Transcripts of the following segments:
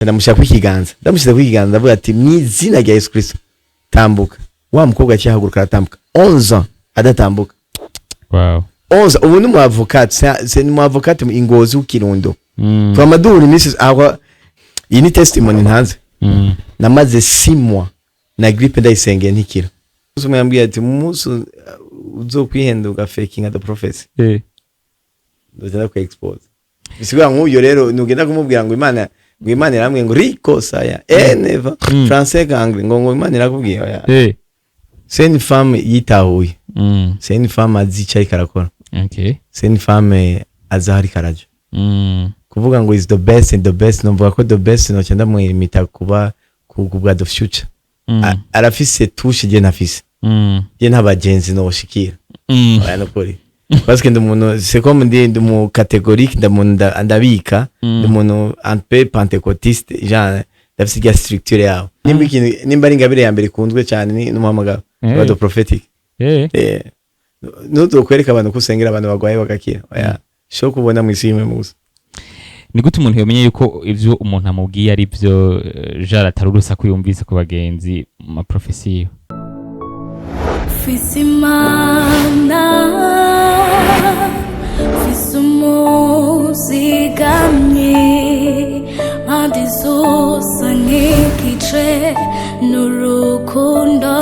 ndamushaka kwikiganza ndamushyize kwikiganza ndavuga ati mwizina rya Yesu Kristo tambuka. Wa mukobwa cyahaguruka aratambuka 11 ans adatambuka. Wow. 11 ubu ni mu avocat, c'est mu avocat ingozi ukirundo. Kwa maduri Mrs. aho iyi ni testimony ntanze. Namaze 6 mois na grippe ndayisengeye ntikira. Uzumwe yambwiye ati musu uzokwihenduka faking the prophecy. Ndagenda ku expose. Bisigura nk'uyo rero nugenda kumubwira ngo Imana iramwe ngo Rico saya neva français anglais ngo Imana irakubwiye oya. C'est une femme yitahuye. C'est une femme azicaye karakora. Okay. C'est une femme azahari karajo. Kuvuga ngo is the best and the best, numva ko the best no cyenda mwimita kuba kubwa the future. Arafise touche je nafise. Je ntabagenzi no shikira. Oya no kuri. Parce que ndumuntu c'est comme ndumu catégorique ndabika ndumuntu un peu pentecôtiste genre dafise ya structure yawo. Nimba ari ingabire ya mbere kundwe cyane ni n'umuhamagaro wa the prophetic. Nuto kwereka abantu kusengera abantu bagwaye bagakira. Oya sho kubona mwishime musa. Ni gute umuntu yomenye yuko ivyo umuntu amubwiye ari byo jara tarurusa kuyumvise ku bagenzi ma profesiyo. Fisimana Fisumuzigamye Madizosa nkikice n'urukundo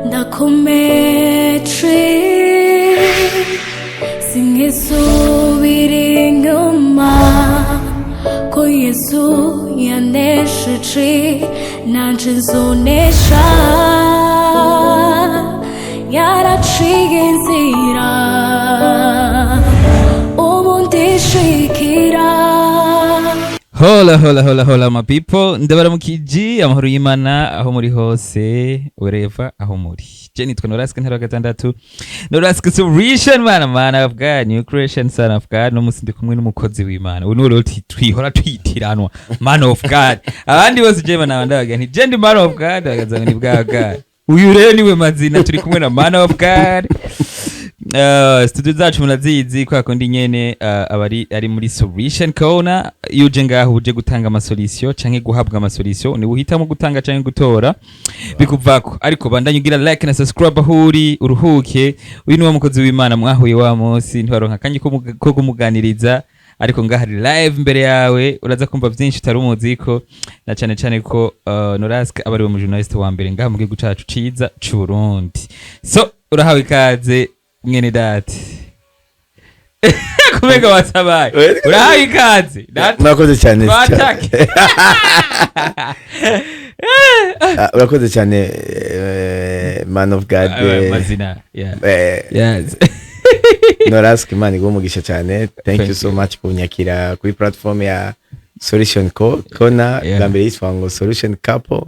ndakometre singisubira inyuma ko Yesu yanesheje nanje nzonesha yaraciye inzira ubu ndishikira. Hola my people, ndabaramukije amahoro y'Imana aho muri hose wherever aho muri. Je nitwa Noraske ntero gatandatu. Noraske solution man of God, new creation son of God. No musi ndi kumwe n'umukozi w'Imana. Uno rero twihora twitiranwa man of God. Abandi bose je bana ndabaga nti je ndi man of God bagazanga ni bwa God. Uyu rero niwe mazina turi kumwe na man of God. Studio zacu munazizi kwa kundi nyene abari ari muri solution corner yuje ngaho uje gutanga amasolution canke guhabwa amasolution ni uhitamo gutanga canke gutora bikuvako ariko bandanye ugira like na subscribe ahuri uruhuke uyu ni wa mukozi w'Imana mwahuye wa munsi ntibaronka kanye ko kumuganiriza ariko ngahari live mbere yawe uraza kumva vyinshi utarumuziko na cane ko Noraske abari mu journalist wa mbere ngaha mu gihugu cacu ciza c'u Burundi. So urahawe ikaze mwene dati kumega wasabaye urahaye ikaze murakoze cyane urakoze cyane man of God mazina yes Noraske Imana igumugisha cyane. Thank you so much kunyakira kuri platform ya Solution Corner gambere yitwa ngo Solution Couple.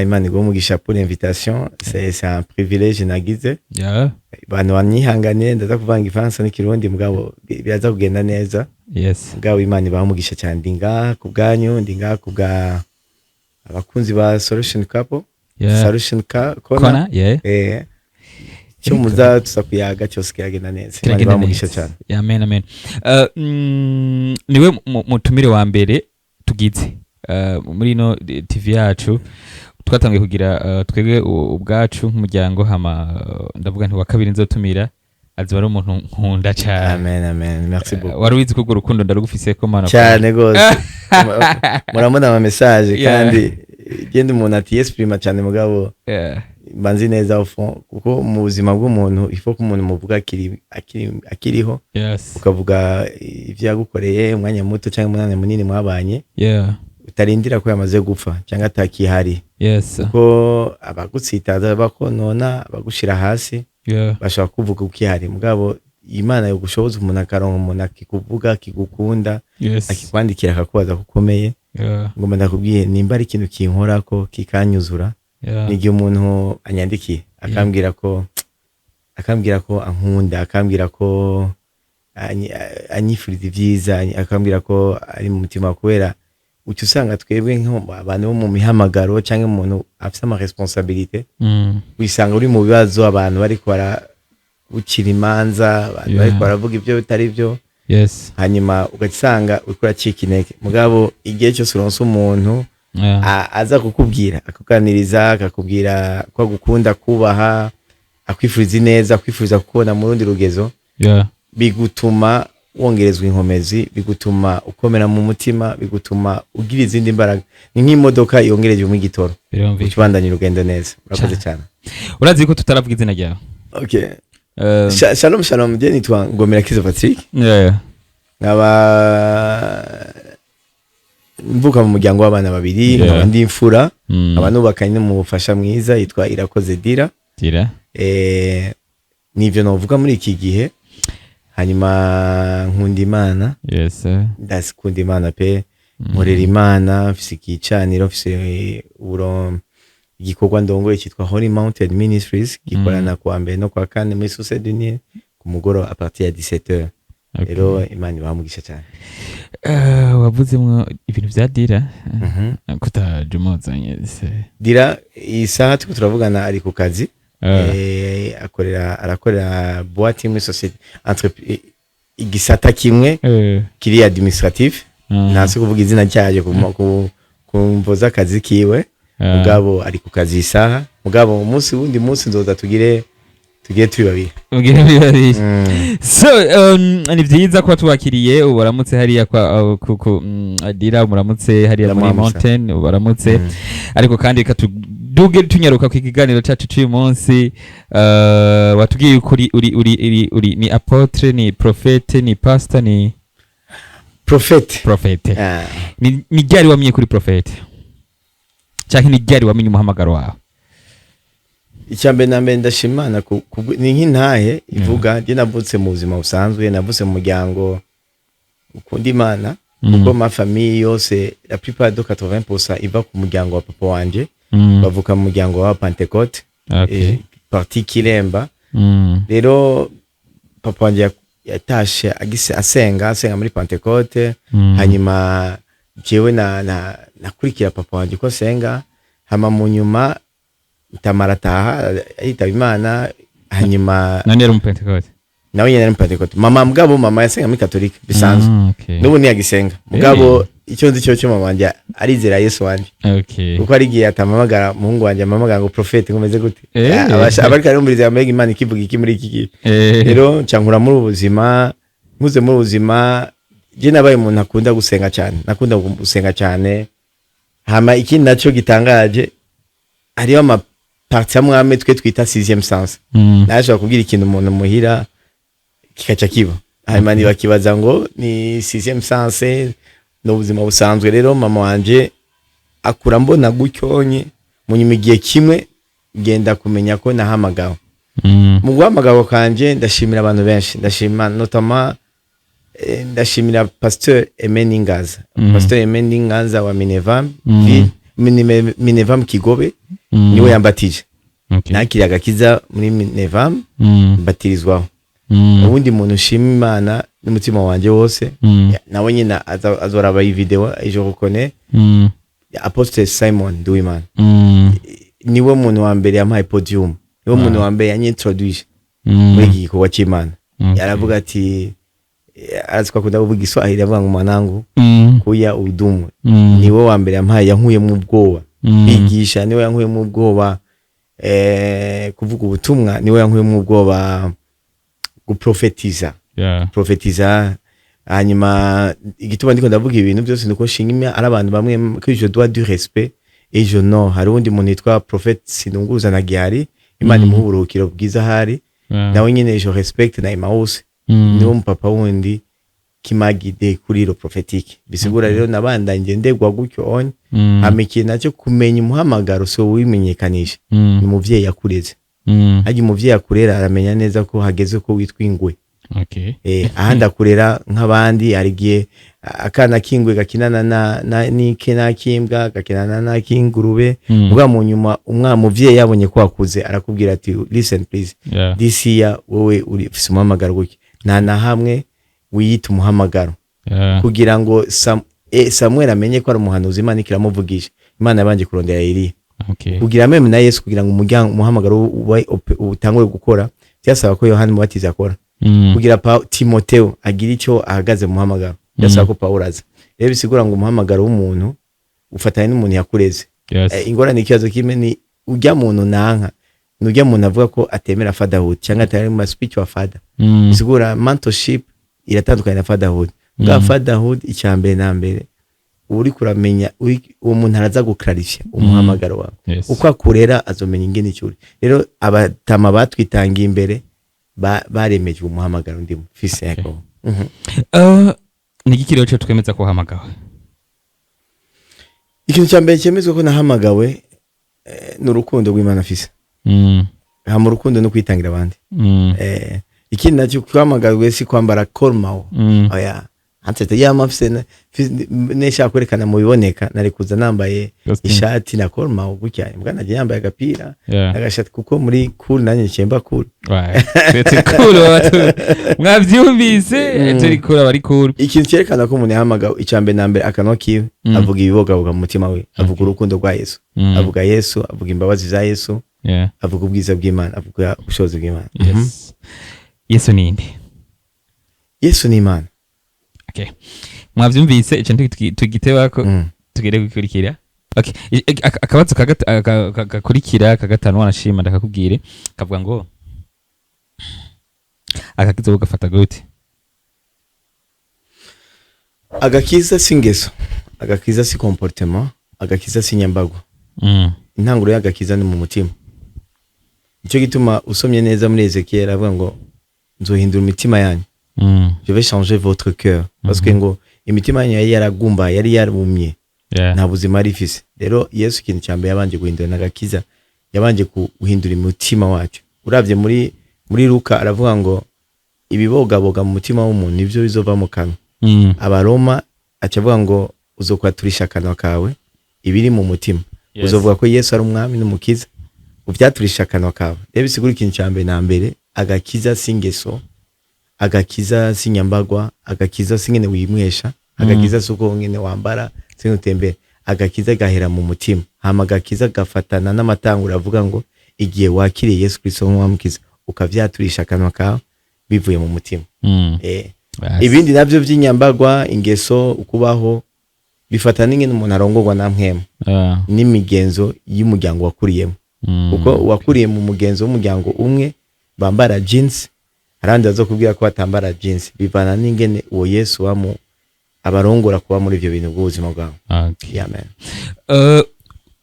Imana igumugisha pour l'invitation. C'est un privilège nagize. Bantu banyihangane ndaza kuvanga ifansa n'ikirundi mugabo biraza kugenda neza. Mugabo Imana ibamugisha cyane ndinga kubganyu ndinga kubga abakunzi ba Solution Couple. Solution Corner. Cyumuza tusakuyaga cyose kiyagenda neza. Imana ibamugisha cyane. Amen. Niwe mutumire wa mbere tugize muri no TV yacu twatangiye kugira twebwe ubwacu nk'umuryango hama ndavuga nti wa kabiri nzotumira azi bari umuntu nkunda cyane. Amen. Merci beaucoup. Wari wizi ko urukundo ndarugufise ko mana cyane gose. Muramuna ama message kandi gende umuntu ati exprime cyane mugabo banzi neza ufo kuko mu buzima bw'umuntu ifo ko umuntu muvuga akiriho ukavuga ivyo yagukoreye umwanya muto cyangwa umunane munini mwabanye utarindira ko yamaze gupfa cyangwa atakihari kuko abagutsitaza bakonona abagushira hasi bashaka kuvuga ukihari mugabo Imana yo gushoboza umuntu akaronka umuntu akikuvuga akigukunda akikwandikira akakubaza kukomeye ngomba ndakubwiye nimba ari ikintu kinkora ko kikanyuzura nigiye umuntu anyandikiye akambwira ko ankunda akambwira ko anyifuriza ibyiza akambwira ko ari mu mutima kubera ucyo usanga twebwe nk'abantu bo mu mihamagaro cyangwa umuntu afite ama responsabilité wisanga uri mu bibazo abantu bari kwara ukira imanza abantu bari kwaravuga ibyo bitari byo yes hanyuma ugasanga uriko uracika intege mugabo igihe cyose uronse umuntu aza kukubwira akuganiriza akakubwira ko agukunda kubaha akwifuriza neza akwifuriza kubona mu rundi rugezo bigutuma wongerezwa inkomezi bigutuma ukomera mu mutima bigutuma ugira izindi mbaraga ni nk'imodoka yongereje mu gitoro ukibandanya urugendo neza urakoze cyane urazi ko tutaravuga izina ryawe okay shalom je nitwa Ngomirakiza Patrick nkaba mvuka mu muryango w'abana babiri nkaba ndi imfura abantu bakanye mu bufasha mwiza yitwa Irakoze Dira nivyo novuga muri iki gihe hanyuma nkunda Imana ndasikunda Imana pe nkorera Imana mfise igicaniro mfise igikorwa ndongoye cyitwa Holy Mountain Ministries gikorana kwa mbere no kwa kane muri Sousse Dunie ku mugoro a partir ya 17h rero Imana ibamugisha cyane wavuzemwo ibintu vya Dira kutajumuzanye Dira isaha turavugana ari ku kazi arakorera boîte muri société entre igisata kimwe kiri administratif nase kuvuga izina cyaje kumvoza akazi kiwe mugabo ari ku kazi isaha mugabo umunsi wundi munsi nzoza tugire tubabiri so ni vyiza ko twakiriye ubaramutse hariya kwa Dira umuramutse hariya muri Mountain ubaramutse ariko kandi duge tunyaruka ku kiganiro cyacu cy'uyu munsi watubwiye ukuri uri ni apotre ni prophète ni pastor ni prophète ni ryari wamenye kuri prophète cyangwa ni ryari wamenye umuhamagaro wawe icyambe nambe ndashimana ni nk'intahe ivuga je navutse mu buzima busanzwe navutse mu muryango ukunda Imana kuko ma famille yose la plupart de 80% iva ku muryango wa papa wanje bavuka mu muryango wa Pentecote parti Kilemba rero papa wanje yatashe asenga muri Pentecote hanyuma jewe nakurikira papa wanje ko senga hama mu nyuma tamarataha yitaba Imana hanyuma nani ari mu Pentecote nawe yari mu Pentecote mama yasenga muri Katolika bisanzwe n'ubu ni yagisenga mugabo icyo nzi cyo mama wanje arizera Yesu wanje kuko ari giye atamamagara muhungu wanje amamagara ngo prophet ngomeze gute abarika rumuriza amega Imana ikivuga iki muri iki gihe rero cyankura muri ubuzima muze muri ubuzima je nabaye umuntu akunda gusenga cyane hama iki naco gitangaje ariyo ama parti amwe twe twita 6e sens naje kubwira ikintu umuntu muhira kikaca kiba hanyuma bakibaza ngo ni 6e sens no buzima busanzwe rero mama wanje akura mbona gucyonye mu nyuma igihe kimwe genda kumenya ko nahamagawe mu guhamagawe kanje ndashimira abantu benshi ndashimira pasteur Emeningaza pasteur Emeningaza wa Minevam Kigobe niwe yambatije nakiriye agakiza muri Minevam mbatirizwaho ubundi muntu ushima Imana n'umutima wanje wose nawe nyine azoraba iyi video je reconnais Apostle Simon Duimana niwe muntu wa mbere yampaye podium niwe muntu wa mbere yanyintroduce muri iki gikorwa cy'Imana yaravuga ati aziko kuda uvuga Iswahili avuga ngo mwanangu kuya udumu niwe wa mbere yampaye yankuye mu bwoba bigisha niwe yankuye mu bwoba kuvuga ubutumwa niwe yankuye mu bwoba guprofetiza profetiza hanyuma igituma ndiko ndavuga ibintu byose niko shingimya ari abantu bamwe que je dois du respect et je non hari undi muntu yitwa prophète Sinunguruza na Gihari Imana imuburukiro bwiza hari nawe nyine je respecte na Emmaus niwo mpapa wundi kimagide kuri ro prophétique bisigura rero nabandanye ndegwa gutyo onye amikina nacyo kumenya umuhamagaro so wimenyekanisha ni muvyeyi yakureze haje umuvyeyi akurera aramenya neza ko hageze ko witwa ingwe ahandi akurera nk'abandi arigiye akana kingwe gakinana na nikena kimbwa gakinana na kingurube ubwa mu nyuma umuvyeyi yabonye ko akuze arakubwira ati listen please this year wowe uri umuhamagaro gutyo na hamwe wiyita umuhamagaro kugira ngo Samuel amenye ko ari umuhanuzi Imana ikiramuvugisha Imana yabanje kurondera Eliya kugira meme na Yesu kugira ngo umuhamagaro utangwe gukora cyasaba ko Yohana Mubatiza akora kugira Timotheo agira icyo ahagaze mu muhamagaro yasaba ko Pawulo aza. Rero bisigura ngo umuhamagaro w'umuntu ufatanye n'umuntu yakureze. Ingorane ikibazo kimwe ni ujya muntu nanka nujya muntu avuga ko atemera fatherhood cyangwa atari mu speech wa father. Bisigura mentorship iratandukanye na fatherhood. Bwa fatherhood icyambere na mbere uri kuramenya uwo muntu araza guclarifya umuhamagaro wawe. Uko akurera azomenya ingene cyuri. Rero abatama batwitangiye imbere baremeje umuhamagaro ndimo fise yako. Ni gikiro cyo twemeza ko hamagawe. Ikintu cyambere cyemezwa ko nahamagawe n'urukundo rw'Imana fise. Mu rukundo no kwitangira abandi. Ikindi nacyo kwamagazwe si kwambara kolmao. Oya. Hansete ya mafise nesha kwerekana mu biboneka nari kuza nambaye ishati na kolmao gutya imbwa naje yambaye agapira agashati kuko muri cool nanye cyemba cool. Tete cool watu. Mwavyumvise turi cool bari cool. Ikintu cyerekana ko umuntu yahamagawe icambe nambere akanwa kiwe avuga ibibogaboga mu mutima we avuga urukundo rwa Yesu. Avuga Yesu avuga imbabazi za Yesu. Avuga ubwiza bw'Imana avuga ubushobozi bw'Imana. Yesu ni inde? Yesu ni Imana. Okay. Mwavyumvise ikintu tugitebako tugere gukurikira. Okay. Akabazo kakurikira kagatanu wanashima ndakakubwire kavuga ngo akakizo gafata gute? Agakiza singeso. Agakiza si comportement, agakiza si nyambago. Intanguro y'agakiza ni mu mutima. Icyo gituma usomye neza muri Ezekiel avuga ngo nzohindura imitima yanyu. Je vais changer votre cœur parce que ngo imitima yanyu yari yaragumba yari yarumye. Nta buzima rifise. Rero Yesu ikintu cyambe yabanje guhindura n'agakiza yabanje guhindura imitima wacu. Uravye muri Luka aravuga ngo ibibogaboga mu mutima w'umuntu nivyo bizova mu kanwa. Abaroma acavuga ngo uzokwaturisha akanwa kawe ibiri mu mutima. Uzovuga ko Yesu ari umwami n'umukiza uvyaturisha akanwa kawe. Rero bisigura ikintu cyambe na mbere agakiza singeso, agakiza sinyambagwa, agakiza singene wimwesha, agakiza suko ngene wambara singene utembera, agakiza gahera mu mutima. Hama agakiza gafatana n'amatangura avuga ngo igihe wakiriye Yesu Kristo nk'umukiza ukavyaturisha akanwa kawe bivuye mu mutima. Ibindi navyo vy'inyambagwa ingeso ukubaho bifatana n'ingene umuntu arongorwa na mpwema n'imigenzo y'umuryango wakuriyemo. Kuko wakuriye mu mugenzo w'umuryango umwe bambara jeans arandi azokubwira ko atambara jeans bivana n'ingene uwo Yesu wamu abarongora kuba muri ivyo bintu bw'ubuzima bwawe. Amen.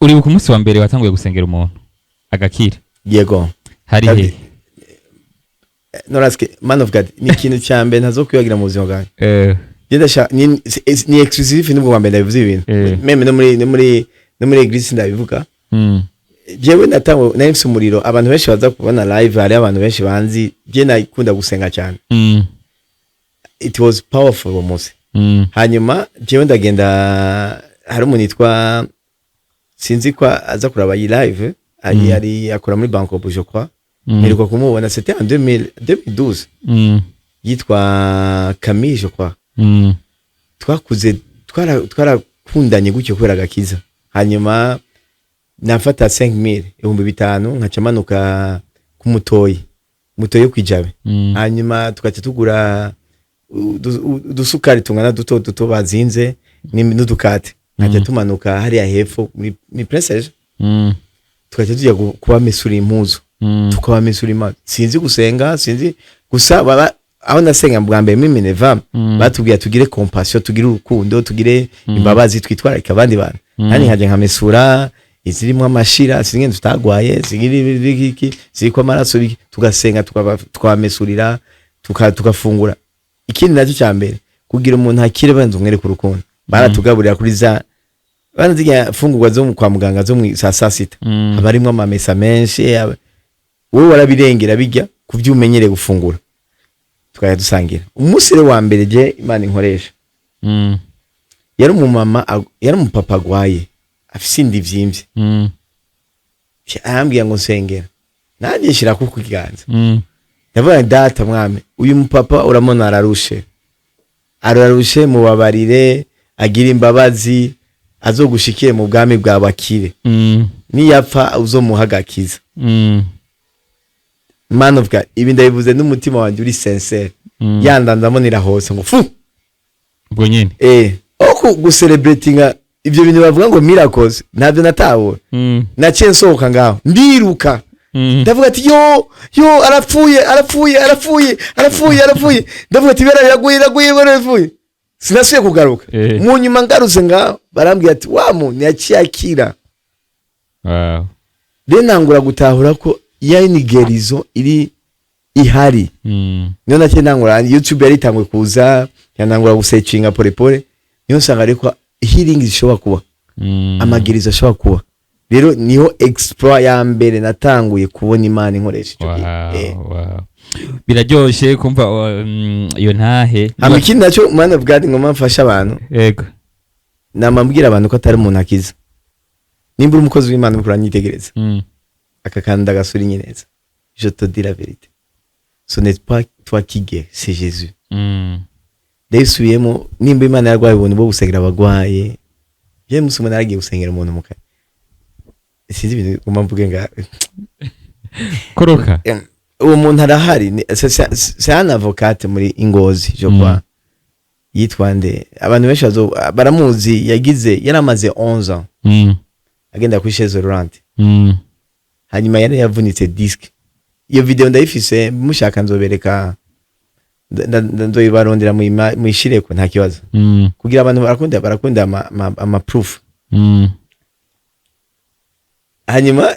Uri ku munsi wa mbere watanguye gusengera umuntu agakira? Yego. Hari he? Noraske man of God ni ikintu cyambe ntazokwibagira mu buzima bwawe. Yenda ni exclusive n'ubwo wambe ndabivuze ibintu. Meme no muri eglise ndabivuga. Jewe natango nahise umuriro abantu benshi baza kubona live hari abantu benshi banzi je nakunda gusenga cyane. It was powerful almost. Hanyuma jewe ndagenda hari umuntu yitwa sinzi kwa aza kuraba iyi live ari akora muri Banco je crois. Meruko kumubona c'était en 2012. Yitwa Camille je crois. Twakuze twarakundanye gutyo kubera agakiza. Hanyuma nafata 5,500 nkacamanuka ku mutoyi kwijabe. Hanyuma tukaca tugura udusukari tungana duto bazinze n'udukate. Nkaca tumanuka hariya hepfo muri Prestige. Tukaca tujya kuba mesura impuzu. Tukaba mesura imana. Sinzi gusenga, sinzi gusa aho nasenga bwa mbere muri Minerva batubwiye tugire compassion, tugire urukundo, tugire imbabazi, twitwararika abandi bantu. Kandi nkaje nkamesura izirimo amashira singene tutagwaye zigiri iki ziko amaraso tugasenga tukamesurira tukafungura. Ikindi nacyo cyambere kugira umuntu akire banze umwereka urukundo baratugaburira kuri za banziga fungurwa zo kwa muganga zo mu saa sita abarimo amamesa menshi wowe warabirengera bijya kuvyumenyere gufungura tukaya dusangira. Umunsi wa mbere je Imana inkoresha yari umumama yari umupapa gwaye afise indi vyimvye arambwiye ngo nsengera nanjye shira ku kiganza yavuga data mwami uyu mupapa uramona ararushe mubabarire agira imbabazi azogushikiye mu bwami bwa bakire niyapfa uzomuhagakiza. man of God, ibi ndabivuze n'umutima wanjye uri sincere. Yandanzamo nirahose ngo fu ubwo nyine oku gucelebratinga ibyo bintu bavuga ngo miracles ntabyo natawe. Naciye nsohoka ngaho ndiruka ndavuga ati yo arapfuye ndavuga ati bera yaguye sinasuye kugaruka. Mu nyuma ngarutse ngaho barambwira ati wa muntu yakiyakira. Wow. Nangura gutahura ko yanigerizo iri ihari. Niyo nake nangura YouTube yari tangwe kuza yanangura gusearchinga pole niyo sanga ariko healing zishobora kuba amagerizo ashobora kuba. Rero niho exploit ya mbere natanguye kubona Imana inkoresha icyo gihe. Wow. Biraryoshe kumva iyo ntahe. Amikindi nacyo man of God ngoma mfasha abantu. Yego. Namambwira abantu ko atari umuntu akiza. Nimba umukozi w'Imana mukuranyitegereza. Akakanda gasuri neza. Je te dis la vérité. Ce n'est pas toi qui guéris, c'est Jésus. Desubiyemo nimba Imana yarwaye ubuntu bwo gusengera abagwaye. Je musuma naragiye gusengera umuntu muka. Sinzi ibintu umamvuge nga. Koroka. Uwo muntu arahari c'est un avocat muri Ingozi je crois. Yitwa nde abantu benshi baramuzi yaramaze 11 ans. Agenda kuri chaise roulante. Hanyuma yari yavunitse disc. Iyo video ndayifise mushaka nzobereka ndoyibarondera mu ishireko nta kibazo. Kugira abantu barakunda ama proof. Hanyuma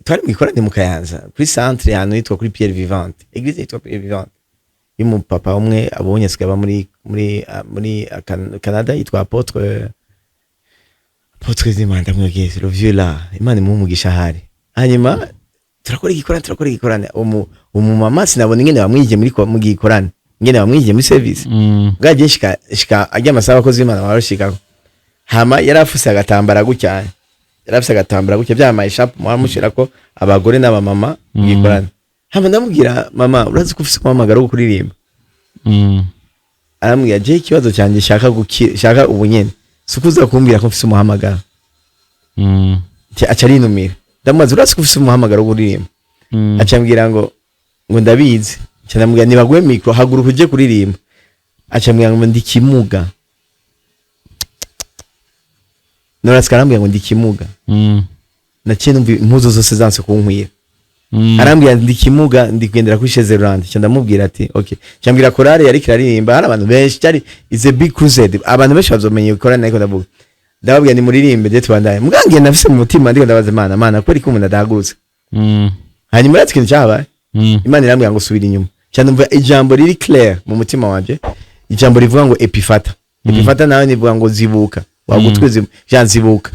twari mwikorane mu Kayanza kuri centre hano yitwa kuri Pierre Vivante. Église yitwa Pierre Vivante. Yumu papa umwe abonye sikaba muri Canada yitwa Apôtre Zimanda mwegeze le vieux là Imana imumugisha hari. Hanyuma turakora igikorane umumama sinabona ingene bamwije mu gikorane ingene bamwije muri service. Bwaje shika ajya amasaha akoze Imana warushikako. Hama yarafuse agatambara gucyane. Byamaye shop mwamushira ko abagore n'abamama mu gikorane. Hama ndamubwira mama urazi ko ufise kumamagara wo kuririmba. Arambwira je ikibazo cyanje shaka ubunyene. Sukuza kumbwira ko mfise umuhamagara. Aca rinumira. Ndamaze urazi ko ufise umuhamagara wo kuririmba. Aca mbwira ngo ndabizi. Aca ndamubwira nibagwe micro haguruka uje kuririmba. Aca mbwira ngo ndi kimuga. Norazi karambwira ngo ndi kimuga. Naciye numva impuzo zose zanse kunkwira. Arambwira ndi kimuga ndigendera kuri chaise roulante. Aca ndamubwira ati okay. Aca mbwira korale yari kiraririmba hari abantu benshi cyari is a big crusade. Abantu benshi bazomenye korale nako ndavuga. Ndababwira ni muririmbe je twandaye. Mugangiye nafise mu mutima ndiko ndabaza Imana kweri ko umuntu adahagurutse. Hanyuma rati kintu cyabaye. Imana irambwira ngo subira inyuma. Cyane numva ijambo riri clair mu mutima wanje. Ijambo rivuga ngo epifata. Epifata nawe nivuga ngo zibuka. Wagutweze janzibuka.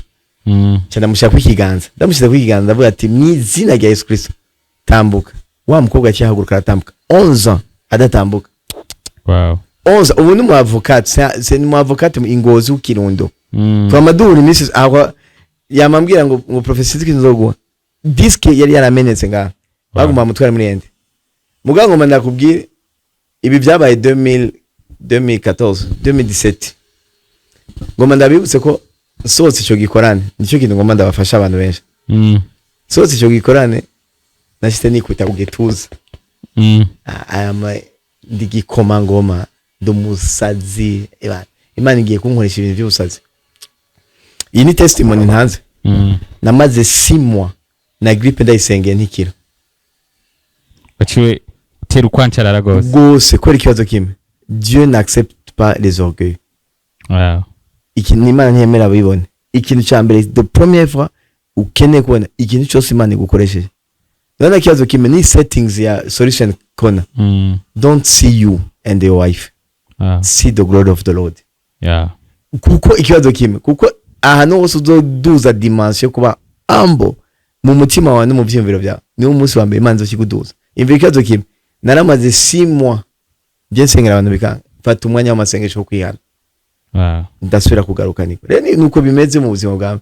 Cyane mushaka kwikiganza. Ndamushyize kwikiganza ndavuga ati mwizina rya Yesu Kristo tambuka. Wa mukobwa cyahaguruka aratambuka 11 ans adatambuka. Wow. 11 ubu ni mu avocat c'est mu avocat mu Ingozi ukirundo. Kwa maduri Mrs. aho yamambwira ngo professeur kinzogwa. Disque yari yaramenetse nga. Baguma mutwara muri ende. Mugango manda kubwira ibi byabaye 2014 2017. Ngoma ndabibutse ko sose cyo gikorane nicyo kintu ngoma ndabafasha abantu benshi. Sose cyo gikorane nashite nikuta kugetuza. Ayama ndigikoma ngoma ndumusazi Imana igiye kunkoresha ibintu by'ubusazi. Iyi ni testimony ntanze. Namaze 6 mois na grippe ndayisengeye ntikira. Baciwe teru kwancarara gose ko ikibazo kimwe. Dieu n'accepte pas les orgueils. Wow. Ikintu Imana ntiyemera bibone. Ikintu cya mbere the première fois ukene kubona ikintu cyose Imana igukoresheje. Nana kibazo kimwe ni settings ya solution corner. Don't see you and your wife. See the glory of the Lord. Yeah. Kuko ikibazo kimwe kuko ahantu hose uzoduza dimension kuba ambo mu mutima wawe no mu byumviro byawe niwo umunsi wa mbere Imana izokiguduza. Imvira ikibazo kimwe naramaze 6 mois je nsengera abantu bikanga fata umwanya w'amasengesho kwihana. Ndasubira kugaruka niko rero nuko bimeze mu buzima bwawe.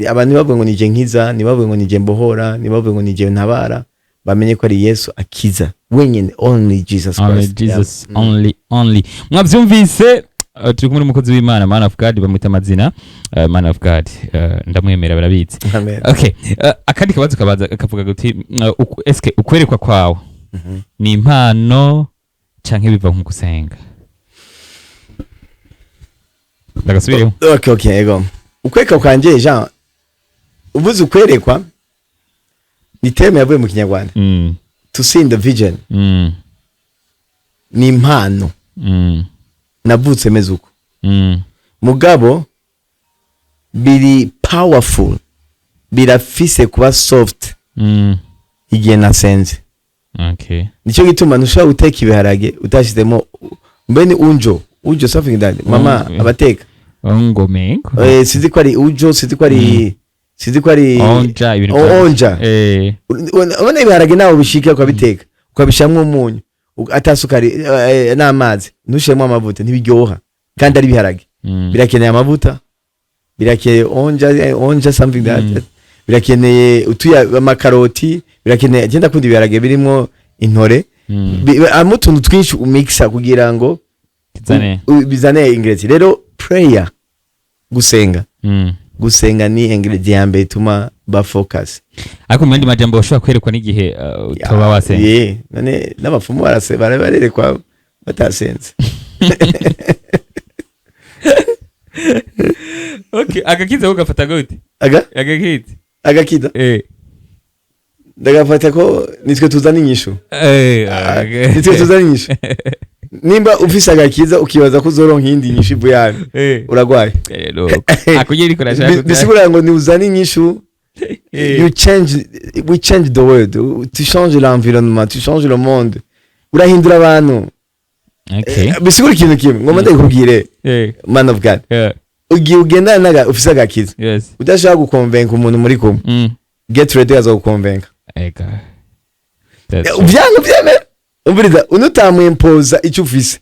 Abantu bavuga ngo nije nkiza nibavuga ngo nije mbohora nibavuga ngo nije ntabara bamenye ko ari Yesu akiza wenyine only Jesus Christ. Only mwabyumvise turi kumwe n'umukozi w'Imana man of God bamwita amazina man of God ndamwemera barabitse. Okay akandi kabazo kavuga guti eske ukwerekwa kwawe ni impano canke biva mu gusenga? Ndagasubiremo. Okay, yego. Ukweka kwanje Jean, ubuze ukwerekwa ni terme yavuye mu Kinyarwanda. To see in the vision. Ni impano. Navutse meze uko. Mugabo biri powerful, birafise kuba soft igihe nasenze. Okay. Nico gituma ntushobora guteka ibiharage utashizemo mbene unjo something that mama abateka ongomengo sizi ko ari ujo, sizi ko ari onja ibintu onja ubona ibiharage nawe bishika ukabiteka ukabishamwe umunyu atasukari n'amazi ntushemo amavuta ntibiryoha kandi ari ibiharage birakeneye amavuta, birakeneye onja something that birakeneye utuya amakaroti, birakeneye agenda kundi ibiharage birimo intore amutuntu twinshi umixa kugira ngo bizane ingredient. Rero prayer, gusenga ni ingredient ya mbere ituma ba focus. Ariko mu yandi majambo ushobora kwerekwa n'igihe utaba wasenga. None n'abapfumu barerekwa batasenze. Okay, agakiza ugafata gute? Agakida ndagafata ko nitwe tuzana inyishu. Nitwe tuzana inyishu. Nimba ufise agakiza ukibaza ko uzoronka indi nyishu buyane uragwaye. Akugiri kurashaka bisigura ngo ni uzana inyishu. We change the world, tu change l'environnement, tu change le monde, urahindura abantu. Bisigura ikintu kimwe ngoma ndakubwire man of God. Ugiye ugenda naga ufise agakiza udashaka gukonvenka umuntu muri kumwe, get ready aza gukonvenka. Uvyanga vyemera umviriza unutamwempoza icyo ufise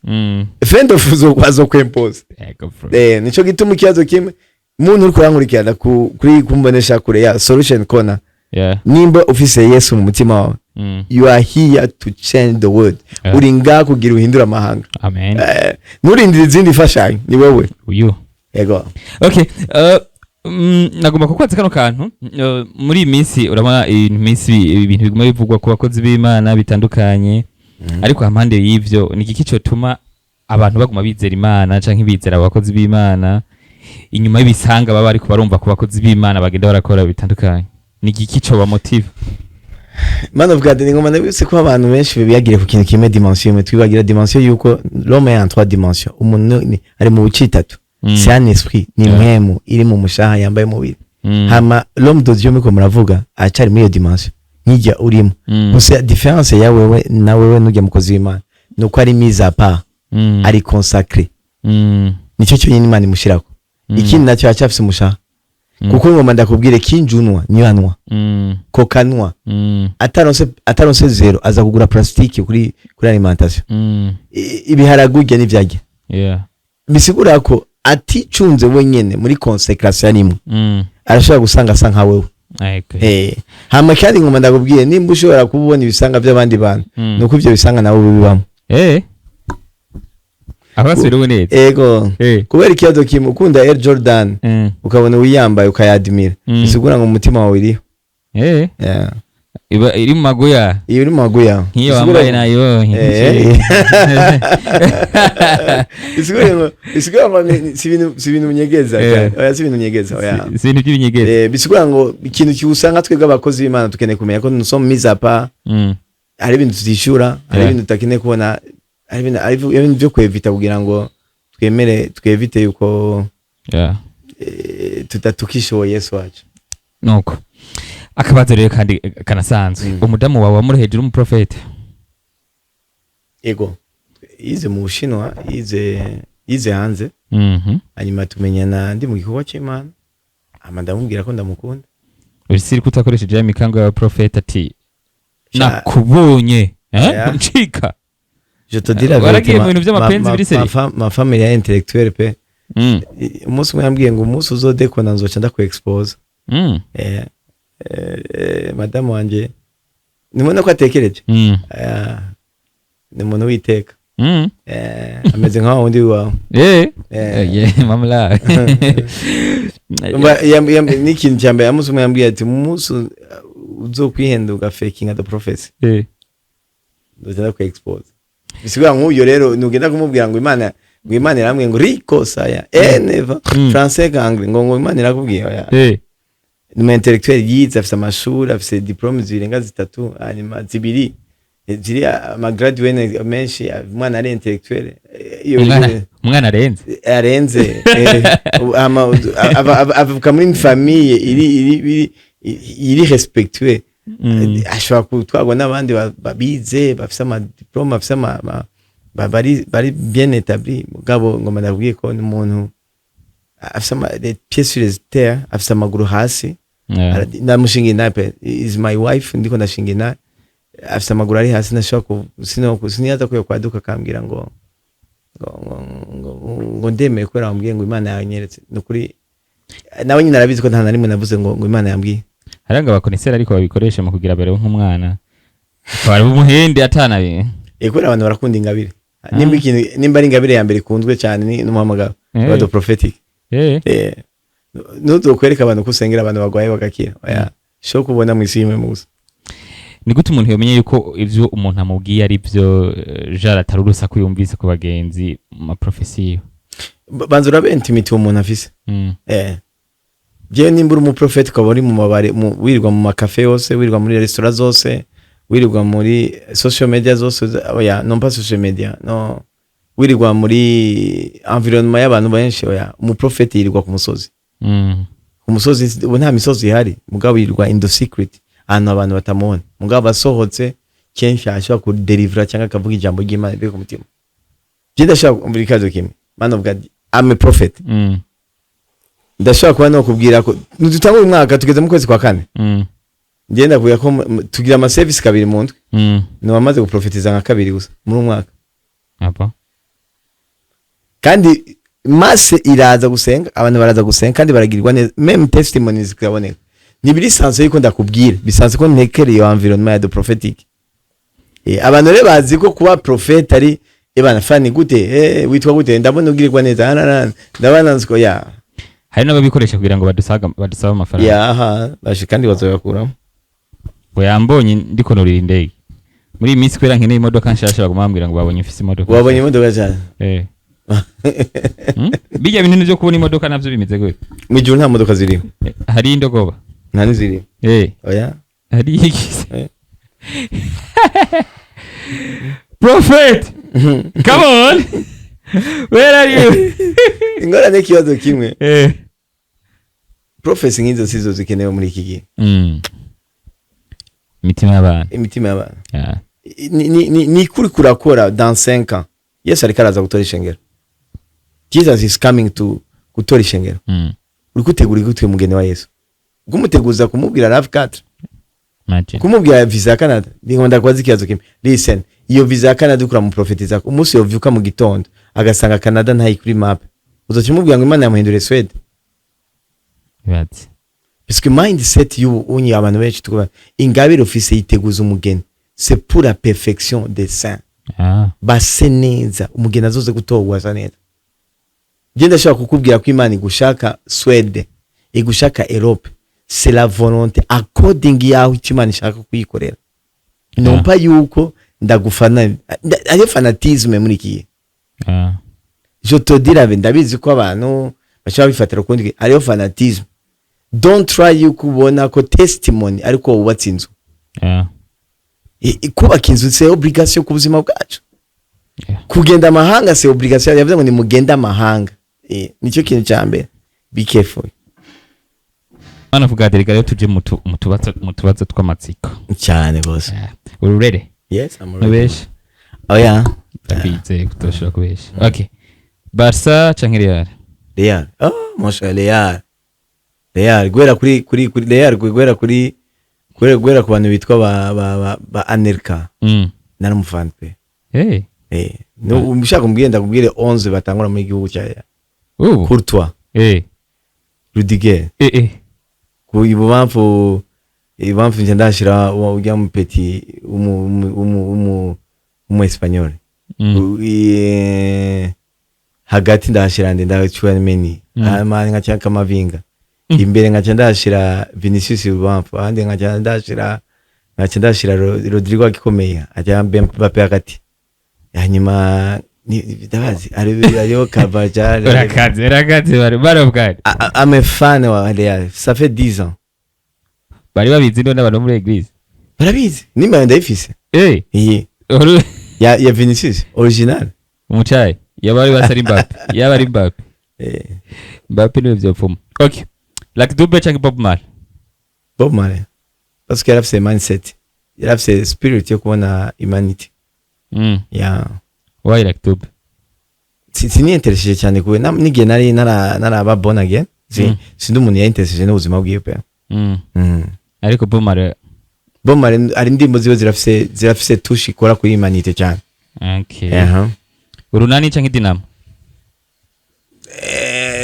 friend of uzo kwazo kwempoza. Nico gituma ikibazo kimwe umuntu uri kurankurikirana kuri kumbonesha kure ya Solution Corner. Nimba ufise Yesu mu mutima wawe, you are here to change the world. Uri ngaha kugira uhindura amahanga. Amen. Nurindira izindi fashanyo ni wewe uyu. Yego. Okay, nagomba kukwatsa kano kantu muri iminsi urabona ibintu biguma bivugwa ku bakozi b'Imana bitandukanye, ariko hampande y'ivyo ni iki cyo tuma abantu baguma bizera Imana canke bizera abakozi b'Imana inyuma y'ibisanga baba ariko barumva ku bakozi b'Imana bagenda barakora bitandukanye? Ni iki cyo ba motive? Man of God, ngoma ndabise ko abantu benshi biyagire ku kintu kimwe dimension imwe, twibagira dimension yuko l'homme est en 3 dimensions. Umuntu ari mu bice 3. C'est un esprit, ni mwemu iri mu mushaha yambaye mubiri. Hama l'homme de Dieu miko muravuga acari muri iyo dimension. Nijya urimo. Gusa difference ya wewe na wewe nujya mukozi w'Imana nuko ari mise à part, ari consacré. Nico cyo nyine Imana imushirako. Ikindi nacyo acafise umushaha. Kuko ngoma ndakubwire kinjunwa nyanwa. Kokanwa. Ataronse zero aza kugura plastique kuri alimentation. Ibiharagurya n'ivyage. Bisigura ko aticunze wenyene muri consecration nimwe. Arashobora gusanga sanka wewe. Hama kandi ngoma ndakubwiye nimba ushobora kubona ibisanga by'abandi bantu nuko ivyo bisanga nabo bibibamo. Abasubira neza. Ego. Kubera ikibazo kimwe ukunda Air Jordan ukabona wiyambaye ukayadimira. Bisigura ngo umutima wawe iriho. Iba iri mu maguya. Iyo iri mu maguya. Nkiyo wambaye nayo. Bisigura ngo si ibintu nyegeza. Oya si ibintu nyegeza. Oya. Si ibintu by'inyegeza. Bisigura ngo ikintu cyusanga twebwe abakozi b'Imana tukeneye kumenya ko nous sommes mis à part. Hari ibintu tutishura, hari ibintu tutakeneye kubona, hari ibintu byo kwevita kugira ngo twevite yuko tutatukishoye Yesu wacu. Nuko akabazo rero kandi kanasanzwe umudamu wawe muri hejuru umuprofete. Ego ize mu Bushinwa, ize hanze. Hanyuma tumenyana ndi mu gikorwa cy'Imana, ndamubwira ko ndamukunda. Urisiri kutakoresheje ya mikango ya profete ati nakubonye ncika. Je te dirais ma famille est intellectuelle pe. Umunsi umwe yambwiye ngo umunsi uzodekona nzoca ndakuexpose. Madame wanje nimona ko atekereje. Ni umuntu witeka. Ameze nka wundi wawe. Mamla. N'ikintu cyambaye amusumwe yambwiye ati umunsi uzokwihenduka faking the prophecy. ndozenda ku expose bisigura nk'uyo rero nugenda kumubwira ngo Imana iramwe ngo Rico saya never français anglais ngo Imana irakubwiye oya ni intellectuel yize afite amashuri afite diplome zirenga 3 hanyuma zibiri ziri amagraduate menshi umwana ari intellectuel iyo umwana arenze avuka muri famille iri respectueux ashobora kutwagwa n'abandi babize bafite amadiplome bafite bari bien établi mugabo ngo manabwiye ko n'umuntu afite des pieds sur les terres afite amaguru hasi ndamushinga inape is my wife ndiko ndashinga inape afite amaguru ari hasi nashaka siniyaza ko yakwaduka kambwira ngo ndemeye ko yarambwiye ngo Imana yanyeretse nukuri nawe nyine arabizi ko nta na rimwe navuze ngo Imana yambwiye haranga bakonesera ariko babikoresha mu kugira bare nk'umwana bari umuhende atanabi ko abantu barakunda ingabire nimba ari ingabire ya mbere kunzwe cyane ni n'umuhamagaro wa prophetic nuzo kwereka abantu kusengera abantu bagwaye bagakira oya sho kubona mu isi musa ni gute umuntu yomenye yuko ivyo umuntu amubwiye ari byo jara tarurusa kuyumvise ku bagenzi ma profesiyo banzura be intimity umuntu afise je nimbura mu prophet ko bari mu mabare wirirwa mu makafe yose wirirwa muri restaurant zose wirirwa muri social media zose oya non pas social media no wirirwa muri environnement y'abantu benshi oya mu prophet yirirwa ku musozi umusozi ubu nta misozi ihari mugabo yirirwa in the secret ahantu abantu batamubona mugabo asohotse kenshi ashobora kudelivera cyangwa akavuga ijambo ry'Imana riri ku mutima je ndashaka kumvira ikazo kimwe man of God I'm a prophet ndashaka kuba no kubwira ko dutangura umwaka tugeze mu kwezi kwa 4 ngenda kuya ko tugira ama service kabiri mu ndwe no bamaze guprofetiza nka kabiri gusa muri umwaka apa kandi masse iraza gusenga abantu baraza gusenga kandi baragirirwa neza même testimonies kaboneka nibiri sanse yuko ndakubwira bisanze ko ntekere yo environnement ya the prophetic abantu rero bazi ko kuba prophet ari ebana fani gute witwa gute ndabona ugirirwa neza ndabana nziko ya hari n'ababikoresha kugira ngo badusaba amafaranga ya bashi kandi bazoyakuramo ngo yambonye ndiko norira indege muri iyi minsi kwera nkeneye imodoka nshasha bagumambira ngo babonye ufise imodoka wabonye imodoka cyane bijya bintu byo kubona imodoka navyo bimeze gute mu gihe nta modoka ziriho hari indogoba nta niziri oya hari iki prophet come on where are you ingorane kibazo kimwe prophecy ngizo sizo zikenewe muri iki gihe imitima y'abantu ni kuri kurakora dans 5 ans Yesu ariko araza gutora ishengero Jesus is coming to gutora ishengero uri gutegura gutwe mugene wa Yesu gumuteguza kumubwira RAV 4 kumubwira visa ya Canada ndingonda kwazi kiyazo kimwe listen iyo visa ya Canada ukura mu profetiza umunsi yovyuka mu gitondo agasanga Canada ntayi kuri map uzokimubwira ngo Imana yamuhindure Sweden parce que mindset you unyi abantu benshi tukuba ingabire office yiteguza umugeni c'est pour la perfection des saints base neza umugeni azoze gutogwa za neza genda shaka kukubwira ko Imana igushaka Sweden igushaka Europe c'est la volonté according yaho Imana ishaka kuyikorera non pas yuko ndagufana ari fanatisme muri kiye je te dire ndabizi ko abantu bashaka bifatira kundi ari fanatisme don't try you kubona ko testimony ariko wubatse inzu kubaka inzu c'est obligation ku buzima bwacu kugenda amahanga c'est obligation yavuze ngo ni mugenda amahanga nicyo kintu cya mbere be careful Mana vuga rero tuje mu tubazo tw'amatsiko cyane bose ururere yes I'm ready nubesha oya bize kutoshora kubesha okay Barca canke Real mosha Real gwera kuri Real gwera kuri gwera ku bantu bitwa ba Anelka naramufana pe no umushaka kumbwira kubwire 11 batangura mu gihugu cya Courtois Rudiger ku ibamfu nje ndashira ujya mu petit umu Espanyol hagati ndashira ndachwa meni amani ngacha kama vinga imbere ngacha ndashira Vinicius ibamfu ande ngacha ndashira ngaca ndashira Rodrigo agikomeye ajya Mbappe hagati hanyuma ndabazi ariyo Carvajal urakaze barabwari I'm a fan wa Real ça fait 10 ans bari babizi none abantu muri Eglise barabizi nimba ndayifise ya Vinicius original umucayi yabari basari Mbappe yabari Mbappe Mbappe niwe vyopfuma okay like Dube cyangwa Bob Marley parce que yarafise mindset yarafise spirit yo kubona humanity yeah why like Dube sini interested cyane kuwe nigiye naraba born again sindi umuntu yainterested n'ubuzima bwiwe pe ariko Bob Marley ari ndimbo ziwe zirafise touche ikora kuri humanity cyane okay urunani cyangwa Dinamo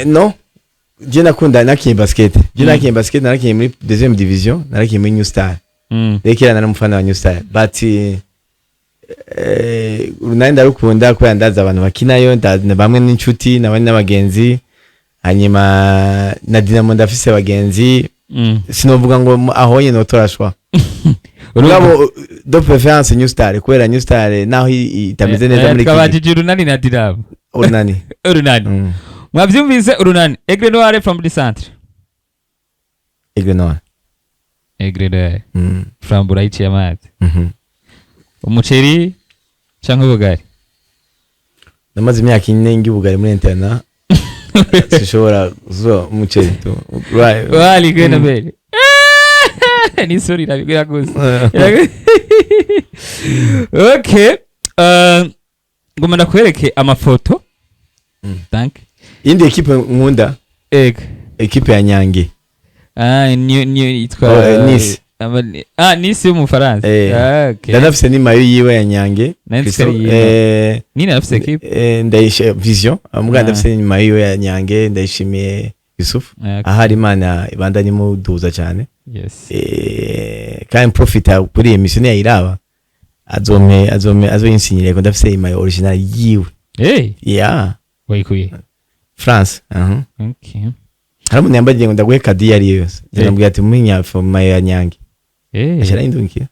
no je nakunda nakiye basket narakiye muri deuxième division narakiye muri New Star rekera nari umufana wa New Star but urunani ndarukunda ko yandaza abantu bakinayo bamwe n'inshuti nabandi n'abagenzi hanyuma na Dinamo ndafise abagenzi sinovuga ngo ahoye no torashwa urugabo do preference New Star kubera New Star naho itameze neza muri kabajije urunani na Dinamo urunani mwavyumvise urunani Aigle Noir from the centre Aigle Noir from Buraichi Yamati umuceri cyangwa ubugari namaze imyaka 4 ngi ubugari muri interna sishobora zo umuceri to wali gena bere ni sorry nabigura gusa okay ngoma ndakwereke amafoto thank indi equipe nkunda equipe ya Nyange itwa Nice Nice mu Faransa okay ndafise ni mayo yiwe ya Nyange ni nafise equipe ndayishe Vision amuganda ndafise ni mayo ya Nyange ndayishimiye Yusuf ahari Imana ibandanye mu duza cyane yes kandi profita kuri emission ya iraba azoyinsinyire ko ndafise imayo original yiwe yeah wayikuye France okay haramu nyambaje ngo ndaguhe kadi yari yose ndambwiye ati munya from ya Nyange ashara indunkiye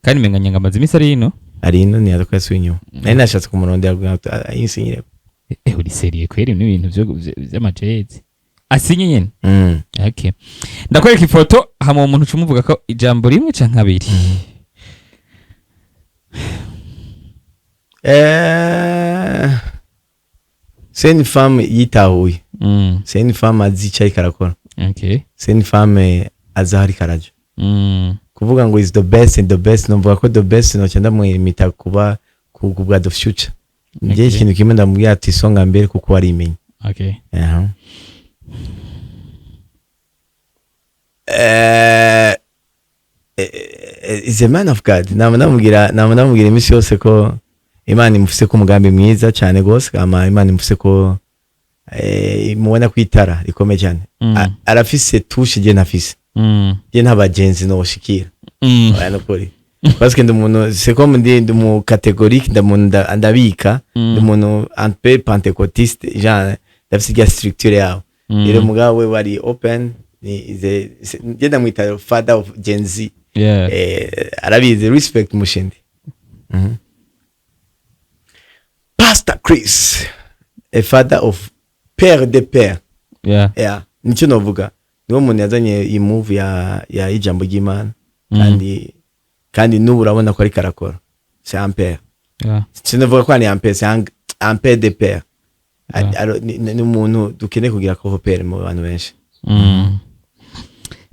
kandi menga Nyanga amazi misari ino ni adoka swinyo nari nashatse kumurondera ayinsinyire uri serie kweri n'ibintu by'amajezi asinye nyene okay ndakwereka ifoto hamwe umuntu cumuvuga ko ijambo rimwe canke abiri c'est une femme yitahuye c'est une femme azicaye karakora okay c'est une femme azahari karaje kuvuga ngo is the best and the best numva ko the best no cyanda mu imita kuba kubwa the future ngiye ikintu kimwe ndamubwira ati songa mbere kuko ari imenye okay is a man of God namubwira imisi yose ko Imana imufise ko umugambi mwiza cyane gose ama Imana imufise ko mubona kwitara rikomeye cyane arafise touche je nafise je ntabagenzi no shikira ayano kuri parce que ndumuntu c'est comme ndumu catégorique ndabika ndumuntu un peu pentecôtiste genre dafise ya structure yao ile mugabo we bari open ni je ndamwita father of Gen Z arabize respect mushindi Pastor Chris a father of père de père nicyo novuga niwo muntu yazanye iyi move ya ijambo ry'Imana kandi n'ubu urabona ko ari karakora c'est un père sinavuga ko ari un père c'est un père de père ni umuntu dukeneye kugira ko père mu bantu benshi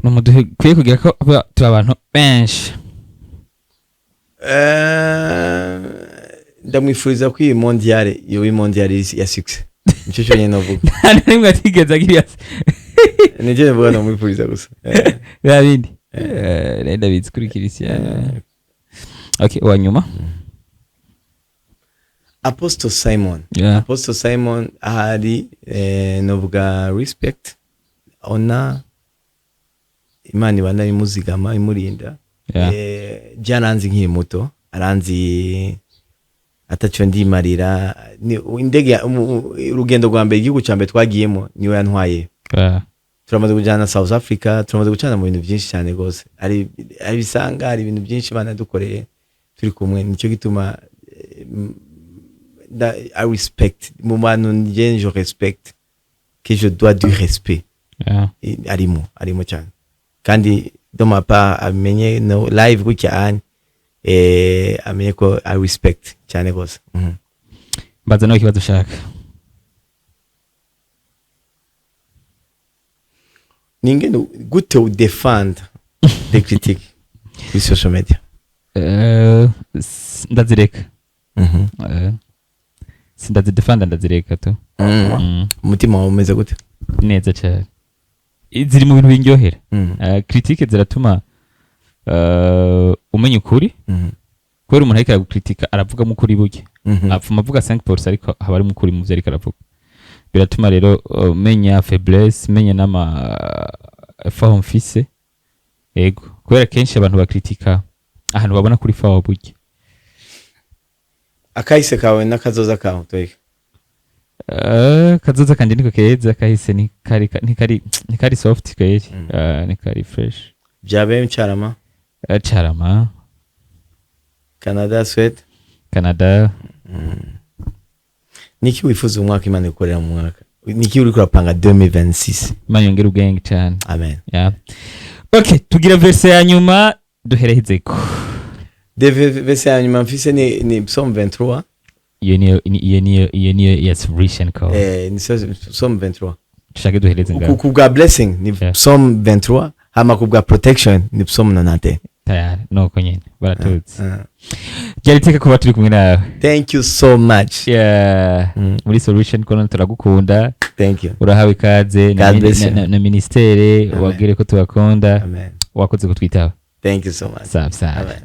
no dukwiye kugira ko turi abantu benshi ndamwifuriza ko iyi mondiale ya success nicyo cyonyine navuga nimwe atigeze agira nije navuga ndamwifuriza gusa bindi nenda bitse kuri Christian okay wanyuma Apostle Simon ahari novuga respect ona Imana ibana imuzigama imurinda byaranze nkiri muto aranzi atacho ndimarira ni indege urugendo rwa mbere igihugu cyambe twagiyemo niwe yantwaye turamaze kujana South Africa, turamaze gucana mu bintu byinshi cyane gose, ari bisanga, ari ibintu byinshi bana dukoreye turi kumwe. Nicyo gituma I respect mu bantu nje, je respecte que je dois du respect. Arimo cyane kandi de ma part amenye no live gutya amenye ko I respect cyane gose. Mbaza no kibazo ushaka. Ningene gute u defend the critique kuri social media? Ndazireka. Sindazidefenda, ndazireka tu. Umutima wawe umeze gute? Neza cyane. Ziri mu bintu binyohera. Critique ziratuma umenya ukuri. Kubera umuntu ariko aragukritika aravuga mu kuri buke. Apfuma avuga 5% ariko haba ari mu kuri mu byo ariko aravuga. Biratuma rero menya faiblesse, menya nama faho mfise. Ego. Kubera kenshi abantu bakritika ahantu babona kuri faho buke. Akahise kawe nakazoza kawe toyika. Kazoza kanje niko keza, kahise ni kari soft kweli, ni kari fresh. Byabe Cyarama? Cyarama. Canada, Sweden? Canada. Niki wifuza umwaka Imana ikorera mu mwaka? Niki uri kurapanga 2026? Imana yongera ubwenge cyane. Amen. Yeah. Okay, tugira verse ya nyuma duherehezeko. Verse ya nyuma mfise ni Psalm 23. Yeni yes Rishan call. Ni Psalm 23. Tushake duhereze ngaho. Kubwa blessing ni Psalm 23, hama kubwa protection ni Psalm 90. Tayari nuko nyene baratutse. Byaliteka kuba turi kumwe nawe. Thank you so much. Yeah. Muri Solution Call turagukunda. Thank you. Urahawe ikaze na ministere wabwire ko tubakunda. Amen. Wakoze kutwitaba. Thank you so much. Sawa.